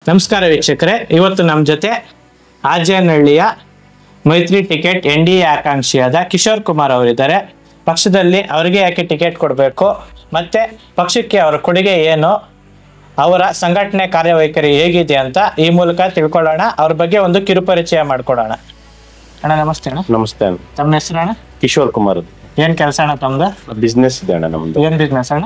ನಮಸ್ಕಾರ ವೀಕ್ಷಕರೇ, ಇವತ್ತು ನಮ್ಮ ಜೊತೆ ಆಜೇನಹಳ್ಳಿಯ ಮೈತ್ರಿ ಟಿಕೆಟ್ NDA ಆಕಾಂಕ್ಷಿಯಾದ ಕಿಶೋರ್ ಕುಮಾರ್ ಅವರಿದ್ದಾರೆ. ಪಕ್ಷದಲ್ಲಿ ಅವರಿಗೆ ಯಾಕೆ ಟಿಕೆಟ್ ಕೊಡಬೇಕು, ಮತ್ತೆ ಪಕ್ಷಕ್ಕೆ ಅವರ ಕೊಡುಗೆ ಏನು, ಅವರ ಸಂಘಟನೆ ಕಾರ್ಯವೈಖರಿ ಹೇಗಿದೆ ಅಂತ ಈ ಮೂಲಕ ತಿಳ್ಕೊಳ್ಳೋಣ. ಅವ್ರ ಬಗ್ಗೆ ಒಂದು ಕಿರುಪರಿಚಯ ಮಾಡ್ಕೊಡೋಣ. ಅಣ್ಣ ನಮಸ್ತೆ. ಅಣ್ಣ ನಮಸ್ತೆ ಅಣ್ಣ. ತಮ್ಮ ಹೆಸರು ಅಣ್ಣ? ಕಿಶೋರ್ ಕುಮಾರ್. ಏನ್ ಕೆಲಸ ಅಣ್ಣ ತಮ್ದು? ಬಿಸ್ನೆಸ್ ಇದೆ ಅಣ್ಣ ನಮ್ದು. ಏನ್ ಬಿಸ್ನೆಸ್ ಅಣ್ಣ?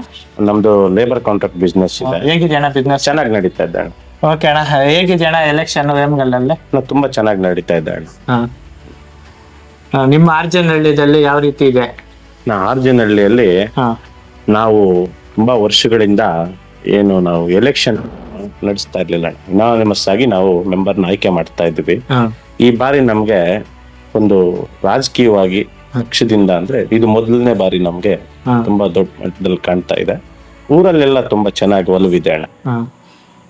ನಮ್ದು ಲೇಬರ್ ಕಾಂಟ್ರಾಕ್ಟ್ ಬಿಸ್ನೆಸ್ ಇದೆ. ಹೇಗಿದೆ ಅಣ್ಣ ಬಿಸ್ನೆಸ್? ಚೆನ್ನಾಗಿ ನಡೀತಾ ಇದೆ ಅಣ್ಣ. ಓಕೆ ಅಣ್ಣ, ಹೇಗಿದೆ ಅಣ್ಣ ಎಲೆಕ್ಷನ್ ವೇಮ್ಗಲ್ಲಲ್ಲಿ? ತುಂಬಾ ಚೆನ್ನಾಗಿ ನಡೀತಾ ಇದೆ ಅಣ್ಣ. ನಿಮ್ಮ ಆರ್ಜನಹಳ್ಳಿಯಲ್ಲಿ ಯಾವ ರೀತಿ ಇದೆ? ಆರ್ಜನಹಳ್ಳಿಯಲ್ಲಿ ನಾವು ತುಂಬಾ ವರ್ಷಗಳಿಂದ ಏನು ನಾವು ಎಲೆಕ್ಷನ್ ನಡೆಸ್ತಾ ಇರ್ಲಿಲ್ಲ ಅಣ್ಣ. ಅನಾನಿಮಸ್ ಆಗಿ ನಾವು ಮೆಂಬರ್ನ ಆಯ್ಕೆ ಮಾಡ್ತಾ ಇದ್ವಿ. ಈ ಬಾರಿ ನಮ್ಗೆ ಒಂದು ರಾಜಕೀಯವಾಗಿ ಪಕ್ಷದಿಂದ ಅಂದ್ರೆ ಇದು ಮೊದಲನೇ ಬಾರಿ ನಮ್ಗೆ ತುಂಬಾ ದೊಡ್ಡ ಮಟ್ಟದಲ್ಲಿ ಕಾಣ್ತಾ ಇದೆ. ಊರಲ್ಲೆಲ್ಲ ತುಂಬಾ ಚೆನ್ನಾಗಿ ಒಲವಿದೆ ಅಣ್ಣ.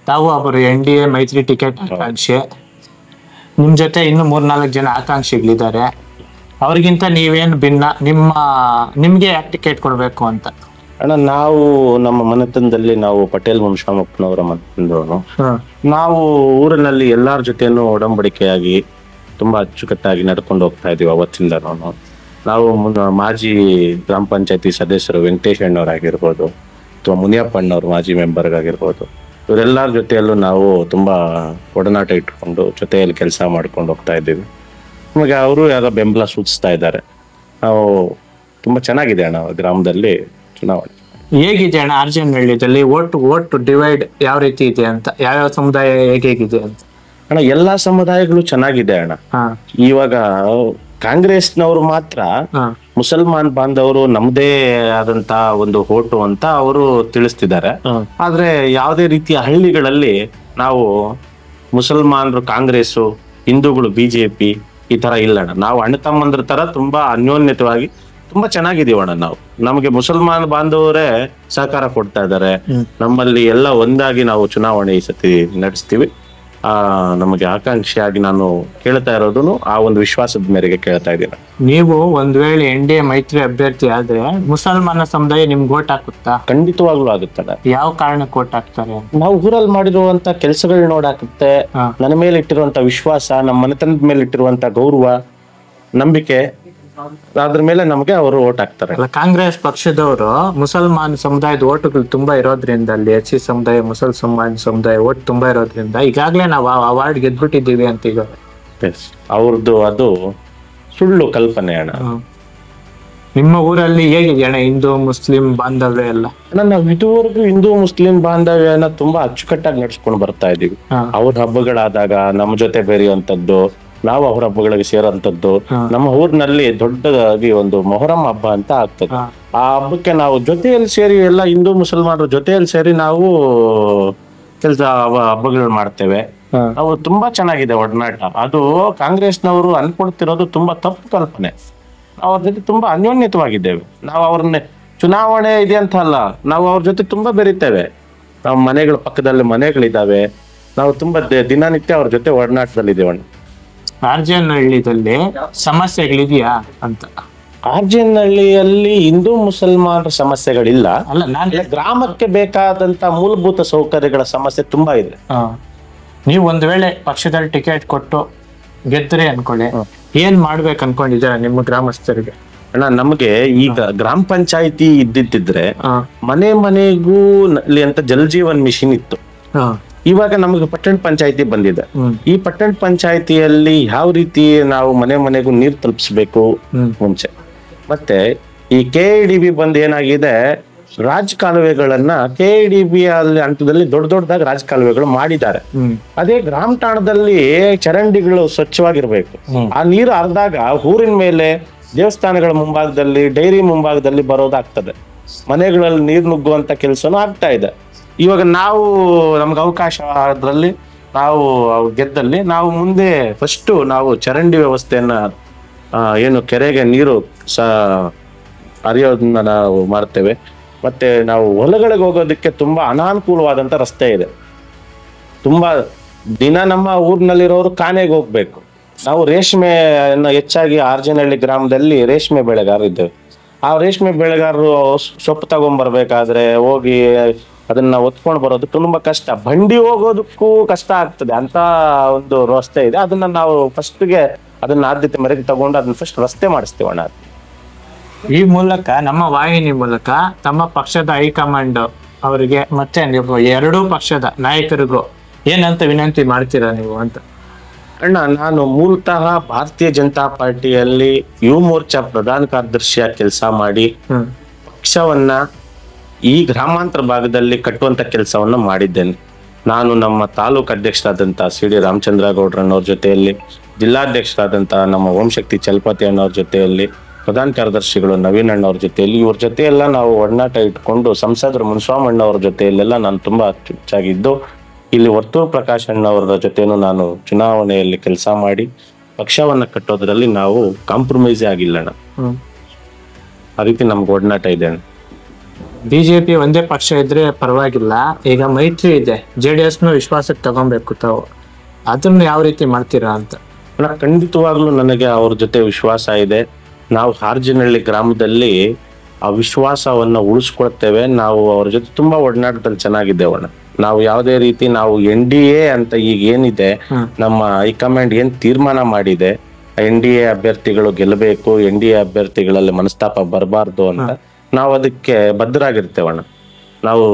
ತಾವು ಒಬ್ಬರು NDA ಮೈತ್ರಿ ಟಿಕೆಟ್ ಆಕಾಂಕ್ಷಿ, ನಿಮ್ ಜೊತೆ ಇನ್ನು 3-4 ಜನ ಆಕಾಂಕ್ಷಿಗಳಿದ್ದಾರೆ. ಅವ್ರಿಗಿಂತ ನೀವೇನು ಭಿನ್ನ? ನಿಮ್ಗೆ ಯಾಕೆ ಟಿಕೆಟ್ ಕೊಡ್ಬೇಕು ಅಂತ? ಅಣ್ಣ, ನಾವು ನಮ್ಮ ಮನೆತನದಲ್ಲಿ ನಾವು ಪಟೇಲ್ ವಂಶಾಮಪ್ಪನವರ ಮನೆತನದವನು. ನಾವು ಊರಿನಲ್ಲಿ ಎಲ್ಲಾರ ಜೊತೆನೂ ಒಡಂಬಡಿಕೆಯಾಗಿ ತುಂಬಾ ಅಚ್ಚುಕಟ್ಟಾಗಿ ನಡ್ಕೊಂಡು ಹೋಗ್ತಾ ಇದೀವಿ ಅವತ್ತಿಂದ. ನಾವು ಮಾಜಿ ಗ್ರಾಮ ಪಂಚಾಯತಿ ಸದಸ್ಯರು ವೆಂಕಟೇಶ್ ಅಣ್ಣವರಾಗಿರ್ಬೋದು ಅಥವಾ ಮುನಿಯಪ್ಪ ಅಣ್ಣವ್ರು ಮಾಜಿ ಮೆಂಬರ್ಗಾಗಿರ್ಬೋದು, ಇವರೆಲ್ಲರ ಜೊತೆಯಲ್ಲೂ ನಾವು ತುಂಬಾ ಒಡನಾಟ ಇಟ್ಕೊಂಡು ಜೊತೆಯಲ್ಲಿ ಕೆಲಸ ಮಾಡ್ಕೊಂಡು ಹೋಗ್ತಾ ಇದ್ದೀವಿ. ನಮಗೆ ಅವರು ಯಾರೋ ಬೆಂಬಲ ಸೂಚಿಸ್ತಾ ಇದ್ದಾರೆ. ನಾವು ತುಂಬಾ ಚೆನ್ನಾಗಿದೆ ಅಣ್ಣ ಗ್ರಾಮದಲ್ಲಿ ಚುನಾವಣೆ. ಹೇಗಿದೆ ಅಣ್ಣ ಆರ್ಜನಹಳ್ಳಿಯಲ್ಲಿ ಓಟ್ ಡಿವೈಡ್ ಯಾವ ರೀತಿ ಇದೆ ಅಂತ? ಯಾವ್ಯಾವ ಸಮುದಾಯ ಹೇಗಿದೆ ಅಂತ? ಅಣ್ಣ, ಎಲ್ಲಾ ಸಮುದಾಯಗಳು ಚೆನ್ನಾಗಿದೆ ಅಣ್ಣ. ಇವಾಗ ಕಾಂಗ್ರೆಸ್ನವರು ಮಾತ್ರ ಮುಸಲ್ಮಾನ್ ಬಾಂಧವರು ನಮ್ದೇ ಆದಂತ ಒಂದು ಓಟು ಅಂತ ಅವರು ತಿಳಿಸ್ತಿದ್ದಾರೆ. ಆದ್ರೆ ಯಾವುದೇ ರೀತಿಯ ಹಳ್ಳಿಗಳಲ್ಲಿ ನಾವು ಮುಸಲ್ಮಾನರು ಕಾಂಗ್ರೆಸ್, ಹಿಂದೂಗಳು BJP ಈ ತರ ಇಲ್ಲ ಅಣ್ಣ. ನಾವು ಅಣ್ಣ ತಮ್ಮಂದ್ರ ತರ ತುಂಬಾ ಅನ್ಯೋನ್ಯತವಾಗಿ ತುಂಬಾ ಚೆನ್ನಾಗಿದೀವಣ್ಣ. ನಾವು ನಮಗೆ ಮುಸಲ್ಮಾನ್ ಬಾಂಧವರೇ ಸಹಕಾರ ಕೊಡ್ತಾ ಇದ್ದಾರೆ. ನಮ್ಮಲ್ಲಿ ಎಲ್ಲ ಒಂದಾಗಿ ನಾವು ಚುನಾವಣೆ ಈ ಸತಿ ನಡೆಸ್ತೀವಿ. ನಮಗೆ ಆಕಾಂಕ್ಷಿಯಾಗಿ ನಾನು ಕೇಳ್ತಾ ಇರೋದು ಆ ಒಂದು ವಿಶ್ವಾಸದ ಮೇರೆಗೆ ಕೇಳ್ತಾ ಇದ್ದೀನಿ. ನೀವು ಒಂದ್ ವೇಳೆ NDA ಮೈತ್ರಿ ಅಭ್ಯರ್ಥಿ ಆದ್ರೆ ಮುಸಲ್ಮಾನ ಸಮುದಾಯ ನಿಮ್ಗೆ ಓಟ್ ಹಾಕುತ್ತಾ? ಖಂಡಿತವಾಗ್ಲೂ ಆಗುತ್ತಲ್ಲ. ಯಾವ ಕಾರಣಕ್ಕೆ ಓಟ್ ಹಾಕ್ತಾರೆ? ನಾವು ಊರಲ್ಲಿ ಮಾಡಿರುವಂತ ಕೆಲಸಗಳು ನೋಡಾಕುತ್ತೆ, ನನ್ನ ಮೇಲೆ ಇಟ್ಟಿರುವಂತ ವಿಶ್ವಾಸ, ನಮ್ಮ ಮನೆತನದ ಮೇಲೆ ಇಟ್ಟಿರುವಂತ ಗೌರವ, ನಂಬಿಕೆ, ಅದ್ರ ಮೇಲೆ ನಮ್ಗೆ ಅವರು ಓಟ್ ಹಾಕ್ತಾರೆ. ಕಾಂಗ್ರೆಸ್ ಪಕ್ಷದವರು ಮುಸಲ್ಮಾನ್ ಸಮುದಾಯದ ಓಟುಗಳು ತುಂಬಾ ಇರೋದ್ರಿಂದ, ಅಲ್ಲಿ SC ಸಮುದಾಯ, ಮುಸಲ್ಮಾನ್ ಸಮುದಾಯ ಓಟ್ ತುಂಬಾ ಇರೋದ್ರಿಂದ ಈಗಾಗ್ಲೇ ನಾವು ಅವಾರ್ಡ್ ಗೆದ್ಬಿಟ್ಟಿದ್ದೀವಿ ಅಂತ ಈಗ ಅವ್ರದ್ದು ಅದು ಸುಳ್ಳು ಕಲ್ಪನೆ ಅಣ್ಣ. ನಿಮ್ಮ ಊರಲ್ಲಿ ಹೇಗಿದೆ ಅಣ್ಣ ಹಿಂದೂ ಮುಸ್ಲಿಂ ಬಾಂಧವ್ಯ ಎಲ್ಲ? ನಾವು ಇದುವರೆಗೂ ಹಿಂದೂ ಮುಸ್ಲಿಂ ಬಾಂಧವ್ಯನ ತುಂಬಾ ಅಚ್ಚುಕಟ್ಟಾಗಿ ನಡ್ಸ್ಕೊಂಡು ಬರ್ತಾ ಇದೀವಿ. ಅವ್ರ ಹಬ್ಬಗಳಾದಾಗ ನಮ್ಮ ಜೊತೆ ಬೆರೆಯುವಂತದ್ದು, ನಾವು ಅವ್ರ ಹಬ್ಬಗಳಿಗೆ ಸೇರೋಂಥದ್ದು. ನಮ್ಮ ಊರಿನಲ್ಲಿ ದೊಡ್ಡದಾಗಿ ಒಂದು ಮೊಹರಂ ಹಬ್ಬ ಅಂತ ಆಗ್ತದೆ. ಆ ಹಬ್ಬಕ್ಕೆ ನಾವು ಜೊತೆಯಲ್ಲಿ ಸೇರಿ ಎಲ್ಲ ಹಿಂದೂ ಮುಸಲ್ಮಾನರು ಜೊತೆಯಲ್ಲಿ ಸೇರಿ ನಾವು ಕೆಲಸ ಹಬ್ಬಗಳು ಮಾಡ್ತೇವೆ. ನಾವು ತುಂಬಾ ಚೆನ್ನಾಗಿದೆ ಒಡನಾಟ. ಅದು ಕಾಂಗ್ರೆಸ್ನವರು ಅನ್ಕೊಳ್ತಿರೋದು ತುಂಬಾ ತಪ್ಪು ಕಲ್ಪನೆ. ನಾವು ಅವ್ರ ಜೊತೆ ತುಂಬಾ ಅನ್ಯೋನ್ಯತವಾಗಿದ್ದೇವೆ. ನಾವು ಅವ್ರನ್ನ ಚುನಾವಣೆ ಇದೆ ಅಂತ ಅಲ್ಲ, ನಾವು ಅವ್ರ ಜೊತೆ ತುಂಬಾ ಬೆರಿತೇವೆ. ನಮ್ಮ ಮನೆಗಳ ಪಕ್ಕದಲ್ಲಿ ಮನೆಗಳಿದ್ದಾವೆ. ನಾವು ತುಂಬಾ ದಿನನಿತ್ಯ ಅವ್ರ ಜೊತೆ ಒಡನಾಟದಲ್ಲಿದ್ದೇವೆ. ಆರ್ಜನಹಳ್ಳಿಯಲ್ಲಿ ಸಮಸ್ಯೆಗಳಿದೆಯಾ ಅಂತ? ಆರ್ಜನಹಳ್ಳಿಯಲ್ಲಿ ಹಿಂದೂ ಮುಸಲ್ಮಾನರ ಸಮಸ್ಯೆಗಳಿಲ್ಲ. ಅಲ್ಲ, ನಾನು ಗ್ರಾಮಕ್ಕೆ ಬೇಕಾದಂತ ಮೂಲಭೂತ ಸೌಕರ್ಯಗಳ ಸಮಸ್ಯೆ ತುಂಬಾ ಇದೆ. ನೀವು ಒಂದ್ ವೇಳೆ ಪಕ್ಷದಲ್ಲಿ ಟಿಕೆಟ್ ಕೊಟ್ಟು ಗೆದ್ರೆ ಅನ್ಕೊಳ್ಳಿ, ಏನ್ ಮಾಡ್ಬೇಕು ಅನ್ಕೊಂಡಿದ್ದೀರಾ ನಿಮ್ಮ ಗ್ರಾಮಸ್ಥರಿಗೆ? ಅಣ್ಣ, ನಮ್ಗೆ ಈಗ ಗ್ರಾಮ ಪಂಚಾಯಿತಿ ಇದ್ದಿದ್ರೆ ಮನೆ ಮನೆಗೂ ಅಂತ ಜಲ್ ಜೀವನ್ ಮಿಷನ್ ಇತ್ತು. ಇವಾಗ ನಮಗೆ ಪಟ್ಟಣ ಪಂಚಾಯಿತಿ ಬಂದಿದೆ. ಈ ಪಟ್ಟಣ ಪಂಚಾಯಿತಿಯಲ್ಲಿ ಯಾವ ರೀತಿ ನಾವು ಮನೆ ಮನೆಗೂ ನೀರು ತಲುಪಿಸ್ಬೇಕು ಮುಂಚೆ, ಮತ್ತೆ ಈ KIDB ಬಂದ್ ಏನಾಗಿದೆ, ರಾಜಕಾಲುವೆಗಳನ್ನ KIDB ಅಲ್ಲಿ ಹಂತದಲ್ಲಿ ದೊಡ್ಡದಾಗಿ ರಾಜಕಾಲುವೆಗಳು ಮಾಡಿದ್ದಾರೆ. ಅದೇ ಗ್ರಾಮ ಠಾಣದಲ್ಲಿ ಚರಂಡಿಗಳು ಸ್ವಚ್ಛವಾಗಿರ್ಬೇಕು. ಆ ನೀರು ಹರಿದಾಗ ಊರಿನ ಮೇಲೆ, ದೇವಸ್ಥಾನಗಳ ಮುಂಭಾಗದಲ್ಲಿ, ಡೈರಿ ಮುಂಭಾಗದಲ್ಲಿ ಬರೋದಾಗ್ತದೆ. ಮನೆಗಳಲ್ಲಿ ನೀರು ನುಗ್ಗುವಂತ ಕೆಲಸನೂ ಆಗ್ತಾ ಇದೆ. ಇವಾಗ ನಾವು ನಮ್ಗೆ ಅವಕಾಶ ಅದರಲ್ಲಿ ನಾವು ಗೆದ್ದಲ್ಲಿ ನಾವು ಮುಂದೆ ಫಸ್ಟ್ ನಾವು ಚರಂಡಿ ವ್ಯವಸ್ಥೆಯನ್ನ ಏನು ಕೆರೆಗೆ ನೀರು ಹರಿಯೋದನ್ನ ನಾವು ಮಾಡ್ತೇವೆ. ಮತ್ತೆ ನಾವು ಹೊಲಗಳಿಗೆ ಹೋಗೋದಕ್ಕೆ ತುಂಬಾ ಅನಾನುಕೂಲವಾದಂತ ರಸ್ತೆ ಇದೆ. ತುಂಬಾ ದಿನ ನಮ್ಮ ಊರಿನಲ್ಲಿರೋರು ಕಾನೆಗೆ ಹೋಗ್ಬೇಕು. ನಾವು ರೇಷ್ಮೆಯನ್ನು ಹೆಚ್ಚಾಗಿ ಆರ್ಜನಹಳ್ಳಿ ಗ್ರಾಮದಲ್ಲಿ ರೇಷ್ಮೆ ಬೆಳೆಗಾರ ಇದ್ದೇವೆ. ಆ ರೇಷ್ಮೆ ಬೆಳೆಗಾರರು ಸೊಪ್ಪು ತಗೊಂಡ್ಬರ್ಬೇಕಾದ್ರೆ ಹೋಗಿ ಅದನ್ನ ಹೊತ್ಕೊಂಡು ಬರೋದು ತುಂಬಾ ಕಷ್ಟ. ಬಂಡಿ ಹೋಗೋದಕ್ಕೂ ಕಷ್ಟ ಆಗ್ತದೆ ಅಂತ ಒಂದು ರಸ್ತೆ ಇದೆ. ಅದನ್ನ ನಾವು ಫಸ್ಟ್ಗೆ ಅದನ್ನ ಆದ್ಯತೆ ಮೇರೆಗೆ ತಗೊಂಡು ಅದನ್ನ ಫಸ್ಟ್ ರಸ್ತೆ ಮಾಡಿಸ್ತೀವಿ ಅಣ್ಣ. ಈ ಮೂಲಕ ನಮ್ಮ ವಾಹಿನಿ ಮೂಲಕ ತಮ್ಮ ಪಕ್ಷದ ಹೈಕಮಾಂಡ್ ಅವರಿಗೆ ಮತ್ತೆ ನೀವು ಎರಡೂ ಪಕ್ಷದ ನಾಯಕರಿಗೂ ಏನಂತ ವಿನಂತಿ ಮಾಡ್ತೀರಾ ನೀವು ಅಂತ? ಅಣ್ಣ, ನಾನು ಮೂಲತಃ ಭಾರತೀಯ ಜನತಾ ಪಾರ್ಟಿಯಲ್ಲಿ ಯುವ ಮೋರ್ಚಾ ಪ್ರಧಾನ ಕಾರ್ಯದರ್ಶಿಯಾಗಿ ಕೆಲಸ ಮಾಡಿ ಪಕ್ಷವನ್ನ ಈ ಗ್ರಾಮಾಂತರ ಭಾಗದಲ್ಲಿ ಕಟ್ಟುವಂತ ಕೆಲಸವನ್ನ ಮಾಡಿದ್ದೇನೆ. ನಾನು ನಮ್ಮ ತಾಲೂಕು ಅಧ್ಯಕ್ಷರಾದಂತ ಸಿ ಡಿ ರಾಮಚಂದ್ರ ಗೌಡ್ರನ್ನವ್ರ ಜೊತೆಯಲ್ಲಿ, ಜಿಲ್ಲಾಧ್ಯಕ್ಷರಾದಂತ ನಮ್ಮ ಓಂಶಕ್ತಿ ಚಲಪತಿ ಅಣ್ಣವ್ರ ಜೊತೆಯಲ್ಲಿ, ಪ್ರಧಾನ ಕಾರ್ಯದರ್ಶಿಗಳು ನವೀನ್ ಅಣ್ಣವ್ರ ಜೊತೆಯಲ್ಲಿ, ಇವ್ರ ಜೊತೆ ಎಲ್ಲ ನಾವು ಒಡನಾಟ ಇಟ್ಕೊಂಡು ಸಂಸದರು ಮುನ್ಸ್ವಾಮಣ್ಣವ್ರ ಜೊತೆಯಲ್ಲೆಲ್ಲ ನಾನು ತುಂಬಾ ಅಚ್ಚುಚ್ಚಾಗಿದ್ದು, ಇಲ್ಲಿ ವರ್ತೂರ್ ಪ್ರಕಾಶ್ ಅಣ್ಣವ್ರ ಜೊತೆನೂ ನಾನು ಚುನಾವಣೆಯಲ್ಲಿ ಕೆಲಸ ಮಾಡಿ ಪಕ್ಷವನ್ನ ಕಟ್ಟೋದ್ರಲ್ಲಿ ನಾವು ಕಾಂಪ್ರಮೈಸೇ ಆಗಿಲ್ಲಣ್ಣ. ಆ ರೀತಿ ನಮ್ಗೆ ಒಡನಾಟ ಇದೆ. ಬಿಜೆಪಿ ಒಂದೇ ಪಕ್ಷ ಇದ್ರೆ ಪರವಾಗಿಲ್ಲ, ಈಗ ಮೈತ್ರಿ ಇದೆ, JDS ನು ವಿಶ್ವಾಸಕ್ಕೆ ತಗೊಬೇಕು ತಾವು, ಅದನ್ನ ಯಾವ ರೀತಿ ಮಾಡ್ತೀರಾ ಅಂತ? ಖಂಡಿತವಾಗ್ಲೂ ನನಗೆ ಅವ್ರ ಜೊತೆ ವಿಶ್ವಾಸ ಇದೆ. ನಾವು ಹಾರ್ಜಿನಹಳ್ಳಿ ಗ್ರಾಮದಲ್ಲಿ ಆ ವಿಶ್ವಾಸವನ್ನ ಉಳಿಸ್ಕೊಳ್ತೇವೆ. ನಾವು ಅವ್ರ ಜೊತೆ ತುಂಬಾ ಒಡನಾಟದಲ್ಲಿ ಚೆನ್ನಾಗಿದ್ದೇವಣ್ಣ. ನಾವು ಯಾವುದೇ ರೀತಿ ನಾವು NDA ಅಂತ ಈಗ ಏನಿದೆ, ನಮ್ಮ ಹೈಕಮಾಂಡ್ ಏನ್ ತೀರ್ಮಾನ ಮಾಡಿದೆ, NDA ಅಭ್ಯರ್ಥಿಗಳು ಗೆಲ್ಲಬೇಕು, NDA ಅಭ್ಯರ್ಥಿಗಳಲ್ಲಿ ಮನಸ್ತಾಪ ಬರಬಾರ್ದು ಅಂತ ನಾವು ಅದಕ್ಕೆ ಬದ್ಧರಾಗಿರ್ತೇವಣ್ಣ. ನಾವು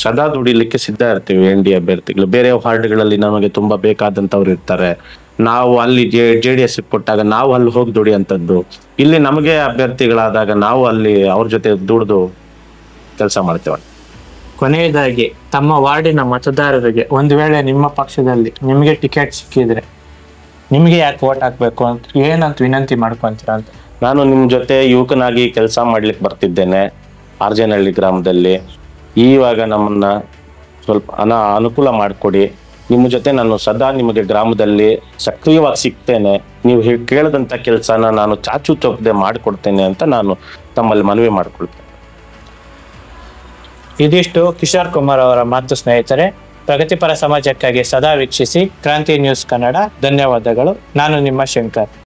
ಸದಾ ದುಡಿಲಿಕ್ಕೆ ಸಿದ್ಧ ಇರ್ತೀವಿ. NDA ಅಭ್ಯರ್ಥಿಗಳು ಬೇರೆ ವಾರ್ಡ್ಗಳಲ್ಲಿ ನಮಗೆ ತುಂಬಾ ಬೇಕಾದಂತವ್ರು ಇರ್ತಾರೆ. ನಾವು ಅಲ್ಲಿ JDS ಕೊಟ್ಟಾಗ ನಾವು ಅಲ್ಲಿ ಹೋಗಿ ದುಡಿಯಂತದ್ದು, ಇಲ್ಲಿ ನಮಗೆ ಅಭ್ಯರ್ಥಿಗಳಾದಾಗ ನಾವು ಅಲ್ಲಿ ಅವ್ರ ಜೊತೆ ದುಡಿದು ಕೆಲಸ ಮಾಡ್ತೇವಣ್ಣ. ಕೊನೆಯದಾಗಿ ತಮ್ಮ ವಾರ್ಡಿನ ಮತದಾರರಿಗೆ ಒಂದು ವೇಳೆ ನಿಮ್ಮ ಪಕ್ಷದಲ್ಲಿ ನಿಮಗೆ ಟಿಕೆಟ್ ಸಿಕ್ಕಿದ್ರೆ ನಿಮಗೆ ಯಾಕೆ ವೋಟ್ ಹಾಕ್ಬೇಕು ಅಂತ ಏನಂತ ವಿನಂತಿ ಮಾಡ್ಕೊಂತೀರಾ ಅಂತ? ನಾನು ನಿಮ್ ಜೊತೆ ಯುವಕನಾಗಿ ಕೆಲಸ ಮಾಡ್ಲಿಕ್ಕೆ ಬರ್ತಿದ್ದೇನೆ ಆರ್ಜೇನಹಳ್ಳಿ ಗ್ರಾಮದಲ್ಲಿ. ಇವಾಗ ನಮ್ಮನ್ನ ಸ್ವಲ್ಪ ಅನುಕೂಲ ಮಾಡಿಕೊಡಿ. ನಿಮ್ಮ ಜೊತೆ ನಾನು ಸದಾ ನಿಮಗೆ ಗ್ರಾಮದಲ್ಲಿ ಸಕ್ರಿಯವಾಗಿ ಸಿಗ್ತೇನೆ. ನೀವು ಕೇಳಿದಂತ ಕೆಲಸನ ನಾನು ಚಾಚು ತಪ್ಪದೆ ಮಾಡಿಕೊಡ್ತೇನೆ ಅಂತ ನಾನು ತಮ್ಮಲ್ಲಿ ಮನವಿ ಮಾಡ್ಕೊಳ್ತೇನೆ. ಇದಿಷ್ಟು ಕಿಶೋರ್ ಕುಮಾರ್ ಅವರ ಮಾತು ಸ್ನೇಹಿತರೆ. ಪ್ರಗತಿಪರ ಸಮಾಜಕ್ಕಾಗಿ ಸದಾ ವೀಕ್ಷಿಸಿ ಕ್ರಾಂತಿ ನ್ಯೂಸ್ ಕನ್ನಡ. ಧನ್ಯವಾದಗಳು. ನಾನು ನಿಮ್ಮ ಶಂಕರ್.